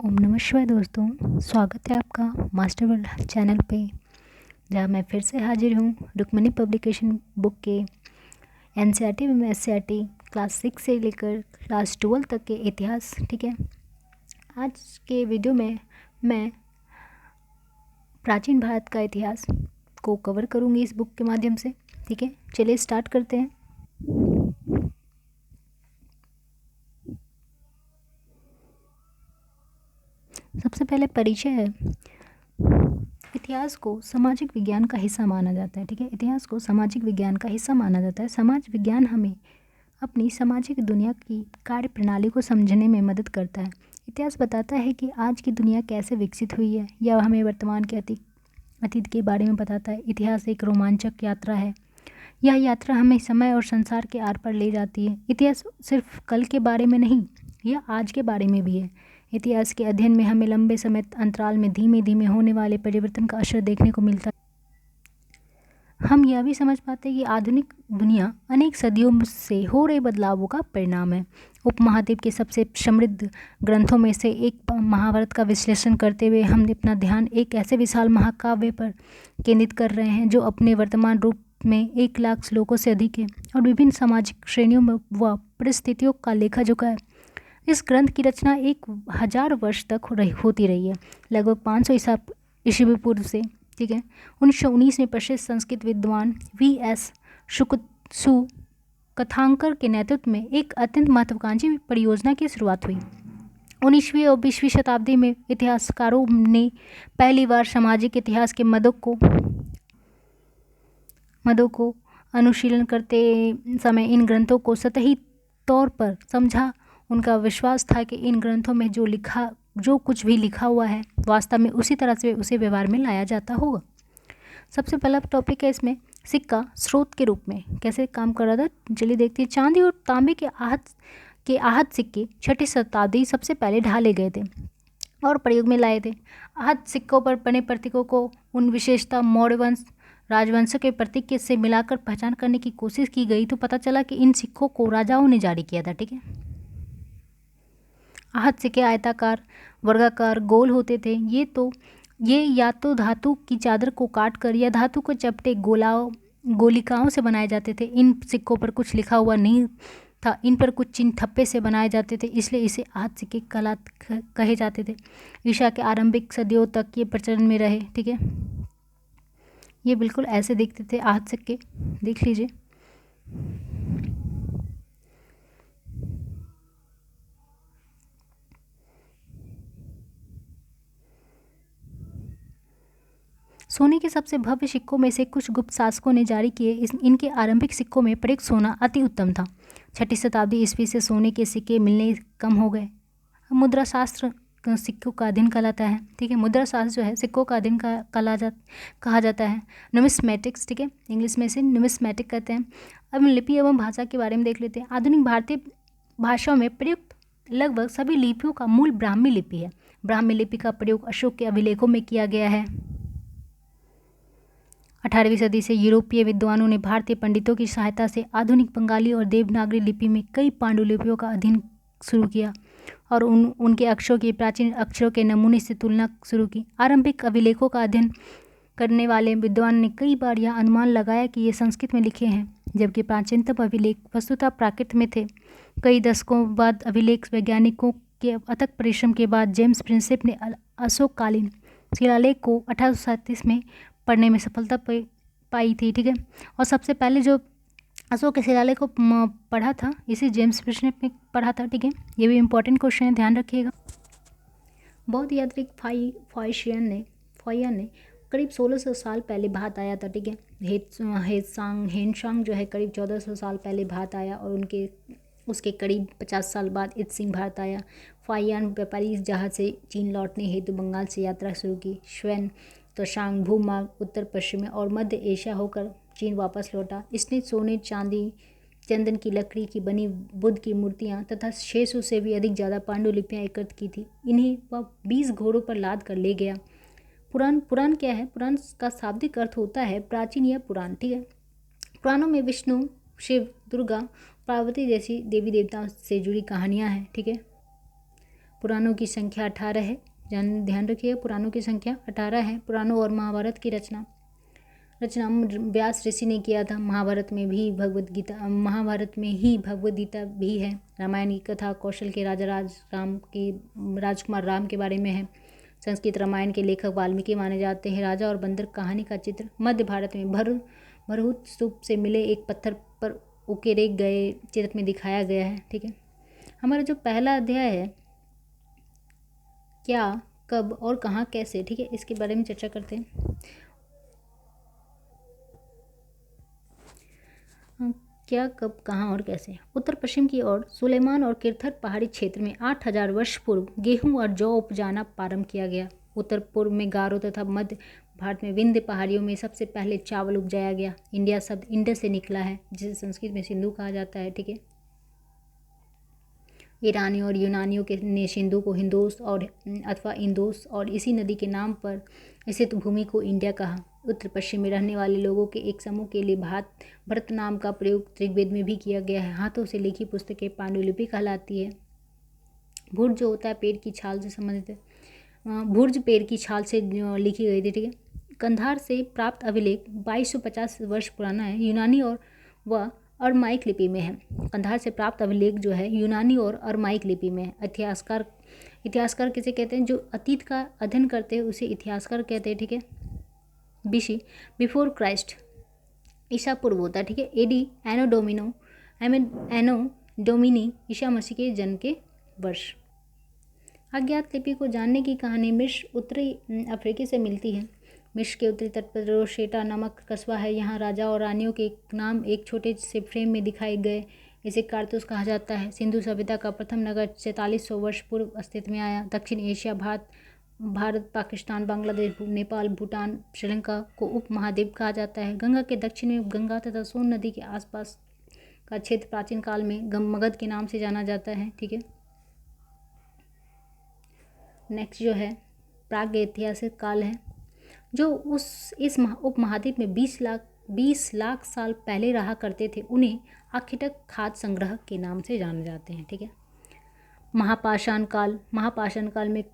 ओम नमः शिवाय दोस्तों, स्वागत है आपका मास्टर वर्ल्ड चैनल पे, जहाँ मैं फिर से हाजिर हूँ रुक्मणी पब्लिकेशन बुक के एनसीईआरटी में एससीईआरटी क्लास 6 से लेकर क्लास 12 तक के इतिहास। ठीक है, आज के वीडियो में मैं प्राचीन भारत का इतिहास को कवर करूँगी इस बुक के माध्यम से। ठीक है, चलिए स्टार्ट करते हैं। सबसे पहले परिचय है। इतिहास को सामाजिक विज्ञान का हिस्सा माना जाता है। ठीक है, इतिहास को सामाजिक विज्ञान का हिस्सा माना जाता है। समाज विज्ञान हमें अपनी सामाजिक दुनिया की कार्य प्रणाली को समझने में मदद करता है। इतिहास बताता है कि आज की दुनिया कैसे विकसित हुई है, या हमें वर्तमान के अतीत के बारे में बताता है। इतिहास एक रोमांचक यात्रा है। यह यात्रा हमें समय और संसार के आर पार ले जाती है। इतिहास सिर्फ कल के बारे में नहीं, यह आज के बारे में भी है। इतिहास के अध्ययन में हमें लंबे समय अंतराल में धीमे धीमे होने वाले परिवर्तन का असर देखने को मिलता है। हम यह भी समझ पाते हैं कि आधुनिक दुनिया अनेक सदियों से हो रहे बदलावों का परिणाम है। उपमहाद्वीप के सबसे समृद्ध ग्रंथों में से एक महाभारत का विश्लेषण करते हुए हम अपना ध्यान एक ऐसे विशाल महाकाव्य पर केंद्रित कर रहे हैं जो अपने वर्तमान रूप में 1,00,000 श्लोकों से अधिक है और विभिन्न सामाजिक श्रेणियों में व परिस्थितियों का लेखा जोखा है। इस ग्रंथ की रचना 1,000 वर्ष तक होती रही है, लगभग 500 ईस्वी पूर्व से। ठीक है, 1919 में प्रसिद्ध संस्कृत विद्वान V.S. कथांकर के नेतृत्व में एक अत्यंत महत्वाकांक्षी परियोजना की शुरुआत हुई। 19वीं और 20वीं शताब्दी में इतिहासकारों ने पहली बार सामाजिक इतिहास के मदों को अनुशीलन करते समय इन ग्रंथों को सतही तौर पर समझा। उनका विश्वास था कि इन ग्रंथों में जो कुछ भी लिखा हुआ है वास्तव में उसी तरह से उसे व्यवहार में लाया जाता होगा। सबसे पहला टॉपिक है इसमें सिक्का स्रोत के रूप में कैसे काम कर रहा था। चलिए देखते हैं। चांदी और तांबे के आहत सिक्के 6वीं शताब्दी सबसे पहले ढाले गए थे और प्रयोग में लाए थे। आहत सिक्कों पर बने प्रतीकों को उन विशेषता मौर्य वंश राजवंशों के प्रतीक से मिलाकर पहचान करने की कोशिश की गई तो पता चला कि इन सिक्कों को राजाओं ने जारी किया था। ठीक है, आहत सिक्के आयताकार, वर्गाकार, गोल होते थे। ये या तो धातु की चादर को काटकर या धातु को चपटे गोलिकाओं से बनाए जाते थे। इन सिक्कों पर कुछ लिखा हुआ नहीं था। इन पर कुछ चिन्ह ठप्पे से बनाए जाते थे, इसलिए इसे आहत सिक्के कहे जाते थे। ईसा के आरंभिक सदियों तक ये प्रचलन में रहे। ठीक है, ये बिल्कुल ऐसे दिखते थे आहत सिक्के, देख लीजिए। सोने के सबसे भव्य सिक्कों में से कुछ गुप्त शासकों ने जारी किए। इनके आरंभिक सिक्कों में प्रयुक्त सोना अति उत्तम था। 6वीं शताब्दी ईस्वी से सोने के सिक्के मिलने कम हो गए। मुद्रा शास्त्र सिक्कों का अध्ययन कहलाता है। ठीक है, मुद्रा शास्त्र जो है सिक्कों का अध्ययन कहा जाता है। नुमिस्मेटिक्स, ठीक है, इंग्लिश में इसे नुमिस्मेटिक कहते हैं। अब लिपि एवं भाषा के बारे में देख लेते हैं। आधुनिक भारतीय भाषाओं में प्रयुक्त लगभग सभी लिपियों का मूल ब्राह्मी लिपि है। ब्राह्मी लिपि का प्रयोग अशोक के अभिलेखों में किया गया है। 18वीं सदी से यूरोपीय विद्वानों ने भारतीय पंडितों की सहायता से आधुनिक बंगाली और देवनागरी लिपि में कई पांडुलिपियों का अध्ययन शुरू किया और उनके अक्षरों की प्राचीन अक्षरों के नमूने से तुलना शुरू की। आरंभिक अभिलेखों का अध्ययन करने वाले विद्वान ने कई बार यह अनुमान लगाया कि ये संस्कृत में लिखे हैं, जबकि प्राचीनतम अभिलेख वस्तुतः प्राकृत में थे। कई दशकों बाद अभिलेख वैज्ञानिकों के अथक परिश्रम के बाद जेम्स प्रिंसेप ने अशोककालीन शिलालेख को 1837 में पढ़ने में सफलता पाई थी। ठीक है, और सबसे पहले जो अशोक के शिलालेख को पढ़ा था इसी जेम्स प्रिंसेप ने पढ़ा था। ठीक है, ये भी इंपॉर्टेंट क्वेश्चन है, ध्यान रखिएगा। बौद्ध यात्री फाइशियन ने करीब 1600 साल पहले भारत आया था। ठीक है, हेनसांग जो है करीब 1400 साल पहले भारत आया और उसके करीब 50 साल बाद इत्सिंग भारत आया। फाइयान व्यापारी जहाज से चीन लौटने हेतु बंगाल से यात्रा शुरू की। श्वेन त्सांग भूमार्ग उत्तर पश्चिम और मध्य एशिया होकर चीन वापस लौटा। इसने सोने, चांदी, चंदन की लकड़ी की बनी बुद्ध की मूर्तियाँ तथा 600 से भी अधिक ज़्यादा पांडुलिपियाँ एकत्र की थी। इन्हें वह 20 घोड़ों पर लाद कर ले गया। पुराण क्या है? पुराण का शाब्दिक अर्थ होता है प्राचीन या पुराण। ठीक है, पुराणों में विष्णु, शिव, दुर्गा, पार्वती जैसी देवी देवताओं से जुड़ी कहानियाँ हैं। ठीक है, पुराणों की संख्या 18 है। ध्यान रखिए, पुराणों की संख्या 18 है। पुराणों और महाभारत की रचना व्यास ऋषि ने किया था। महाभारत में ही भगवद गीता भी है। रामायण की कथा कौशल के राजकुमार राम के बारे में है। संस्कृत रामायण के लेखक वाल्मीकि माने जाते हैं। राजा और बंदर कहानी का चित्र मध्य भारत में भरहुत स्तूप से मिले एक पत्थर पर उकेरे गए चित्र में दिखाया गया है। ठीक है, हमारा जो पहला अध्याय है क्या, कब और कहाँ कैसे, ठीक है, इसके बारे में चर्चा करते हैं। क्या, कब, कहाँ और कैसे। उत्तर पश्चिम की ओर सुलेमान और किरथर पहाड़ी क्षेत्र में 8000 वर्ष पूर्व गेहूं और जौ उपजाना प्रारंभ किया गया। उत्तर पूर्व में गारो तथा मध्य भारत में विंध्य पहाड़ियों में सबसे पहले चावल उपजाया गया। इंडिया शब्द इंडस से निकला है, जिसे संस्कृत में सिंधु कहा जाता है। ठीक है, ईरानियों और यूनानियों के ने सिंधु को हिंदोस और अथवा इंदोस और इसी नदी के नाम पर स्थित भूमि को इंडिया कहा। उत्तर पश्चिम में रहने वाले लोगों के एक समूह के लिए भरत नाम का प्रयोग ऋग्वेद में भी किया गया है। हाथों से लिखी पुस्तकें पांडुलिपि कहलाती है। भुर्ज जो होता है पेड़ की छाल से संबंधित है। भुर्ज पेड़ की छाल से लिखी गई थी। ठीक है, कंधार से प्राप्त अभिलेख 2250 वर्ष पुराना है। यूनानी और वह अरमाइक लिपि में है। कंधार से प्राप्त अभिलेख जो है यूनानी और अरमाइक लिपि में है। इतिहासकार किसे कहते हैं? जो अतीत का अध्ययन करते हैं उसे इतिहासकार कहते हैं। ठीक है, बीसी बिफोर क्राइस्ट ईसा पूर्व होता है। ठीक है, एडी एनो डोमिनी ईसा मसीह के जन्म के वर्ष। अज्ञात लिपि को जानने की कहानी मिस्र उत्तरी अफ्रीका से मिलती है। मिस्र के उत्तरी तट पर रोशेटा नामक कस्बा है। यहाँ राजा और रानियों के नाम एक छोटे से फ्रेम में दिखाए गए। इसे कारतूस कहा जाता है। सिंधु सभ्यता का प्रथम नगर 4400 वर्ष पूर्व अस्तित्व में आया। दक्षिण एशिया भारत, पाकिस्तान, बांग्लादेश, नेपाल, भूटान, श्रीलंका को उप महाद्वीप कहा जाता है। गंगा के दक्षिण में गंगा तथा सोन नदी के आसपास का क्षेत्र प्राचीन काल में मगध के नाम से जाना जाता है। ठीक है, नेक्स्ट जो है प्रागैतिहासिक काल है, जो इस उप महाद्वीप में 20 लाख साल पहले रहा करते थे। उन्हें आखिटक खाद्य संग्रह के नाम से जाने जाते हैं। ठीक है, महापाषाण काल में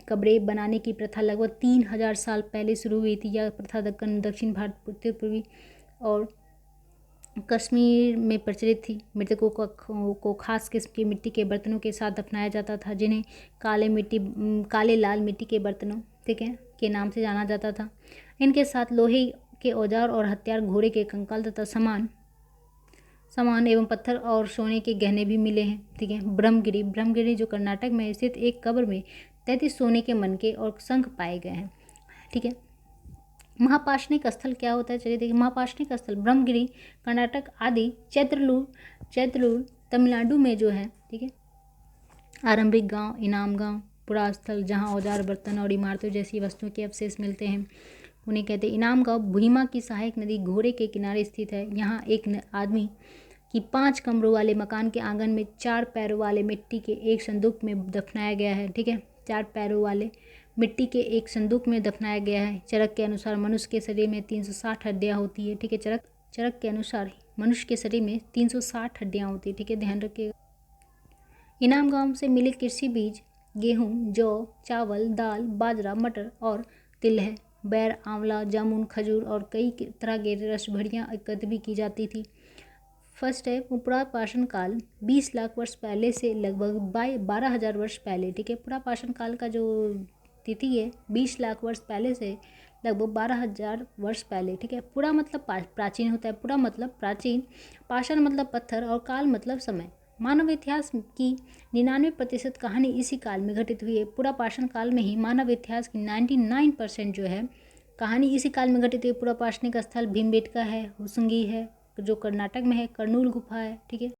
कब्रें बनाने की प्रथा लगभग 3000 साल पहले शुरू हुई थी। यह प्रथा दक्षिण भारत, उत्तर पूर्वी और कश्मीर में प्रचलित थी। मृतकों को खास किस्म की मिट्टी के बर्तनों के साथ दफनाया जाता था, जिन्हें काले लाल मिट्टी के बर्तनों, ठीक है, के नाम से जाना जाता था। इनके साथ लोहे के औजार और हथियार, घोड़े के कंकाल तथा सामान एवं पत्थर और सोने के गहने भी मिले हैं। ठीक है, ब्रह्मगिरी जो कर्नाटक में स्थित एक कब्र में 33 सोने के मनके और शंख पाए गए हैं। ठीक है, महापाषाणिक स्थल क्या होता है? चलिए देखिए, महापाषाणिक स्थल ब्रह्मगिरी कर्नाटक आदि चैत्रलूर तमिलनाडु में जो है। ठीक है, आरंभिक गांव इनाम गांव पुरा स्थल, जहां औजार, बर्तन और इमारतों जैसी वस्तुओं के अवशेष मिलते हैं, उन्हें कहते हैं इनाम गांव। भूमिमा की सहायक नदी घोड़े के किनारे स्थित है। यहाँ एक आदमी की 5 कमरों वाले मकान के आंगन में 4 पैरों वाले मिट्टी के एक संदूक में दफनाया गया है। ठीक है, 4 पैरों वाले मिट्टी के एक संदूक में दफनाया गया है। चरक के अनुसार मनुष्य के शरीर में 360 हड्डियाँ होती है। ठीक है, चरक के अनुसार मनुष्य के शरीर में 360 हड्डियाँ होती है। ठीक है, ध्यान रखिएगा। इनाम गांव से मिले कृषि बीज गेहूँ, जौ, चावल, दाल, बाजरा, मटर और तिल है। बैर, आंवला, जामुन, खजूर और कई तरह के रसभरियाँ एकत्र भी की जाती थी। फर्स्ट है पुरापाषाण काल 20 लाख वर्ष पहले से लगभग 12,000 वर्ष पहले। ठीक है, पुरापाषाण काल का जो तिथि है 20 लाख वर्ष पहले से लगभग 12,000 वर्ष पहले। ठीक है, पुरा मतलब प्राचीन होता है। पुरा मतलब प्राचीन, पाषाण मतलब पत्थर और काल मतलब समय। मानव इतिहास की 99% कहानी इसी काल में घटित हुई है। पुरापाषाण काल में ही मानव इतिहास की 99% जो है कहानी इसी काल में घटित हुई। पुरापाषाणिक स्थल भीमबेटका है, हुसंगी है जो कर्नाटक में है, कर्नूल गुफा है। ठीक है।